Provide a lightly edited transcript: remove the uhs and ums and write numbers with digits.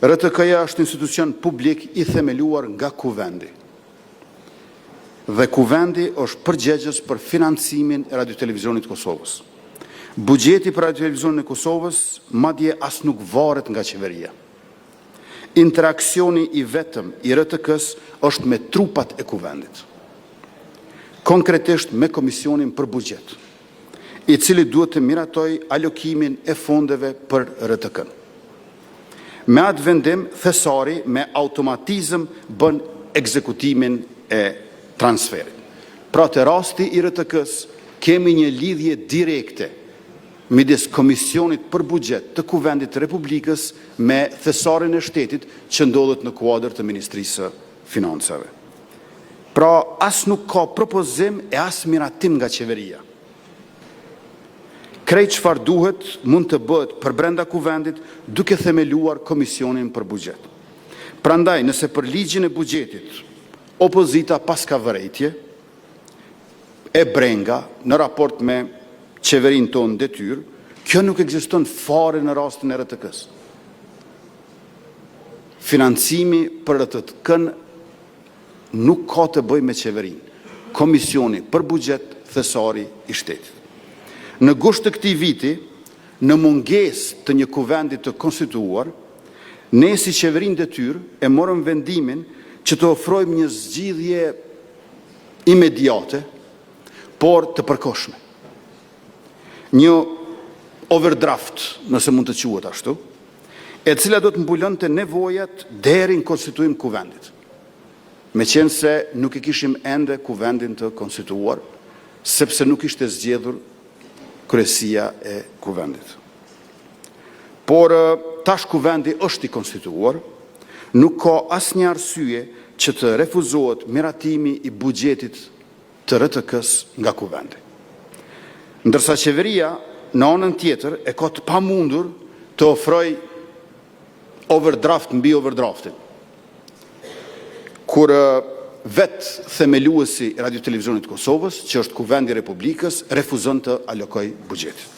RTK-ja është institucion publik i themeluar nga Kuvendi. Dhe Kuvendi është përgjegjës për financimin e Radio-Televizionit Kosovës. Bugjeti për Radio-Televizionin e Kosovës madje as nuk varet nga qeveria. Interaksioni i vetëm i RTK-s është me trupat e Kuvendit. Konkretisht me Komisionin për Bugjet, i cili duhet të miratoj alokimin e fondeve për RTK-n. Me atë vendim, thesari me automatizëm bën ekzekutimin e transferit. Pra të rasti i RTK-s kemi një lidhje direkte midis Komisionit për Bugjet të Kuvendit të Republikës me thesarin e shtetit që ndodhet në kuadër të Ministrisë së Financave. Pra as nuk ka propozim e as miratim nga qeveria. Krejt çfarë duhet mund të bëhet për brenda Kuvendit duke themeluar Komisionin për Bugjet. Prandaj, nëse për ligjin e bugjetit opozita pas ka vërejtje e brenga në raport me qeverin tonë detyrë, kjo nuk ekziston fare në rastin e RTK-s. Financimi për RTK-n nuk ka të bëj me qeverin. Komisioni për Bugjet, thesari i shtetit. Në gusht të këtij viti, në munges të një Kuvendi të konstituar, ne si qeverin detyrë e morëm vendimin që të ofrojmë një zgjidhje imediate, por të përkohshme. Një overdraft, nëse mund të quhet ashtu, e cila do të mbulonte nevojat deri në konstituim Kuvendit. Meqense se nuk e kishim ende Kuvendin të konstituar, sepse nuk ishte zgjedhur kryesia e Kuvendit. Por tash Kuvendi është i konstituar, nuk ka asnjë arsye që të refuzohet miratimi i bugjetit të RTK-s nga Kuvendi. Ndërsa qeveria në anën tjetër e ka të pamundur të ofroj overdraft mbi overdraftin. Kur vetë themeluesi Radio-Televizionit Kosovës, që është Kuvendi i Republikës, refuzon të alokoj bugjetin.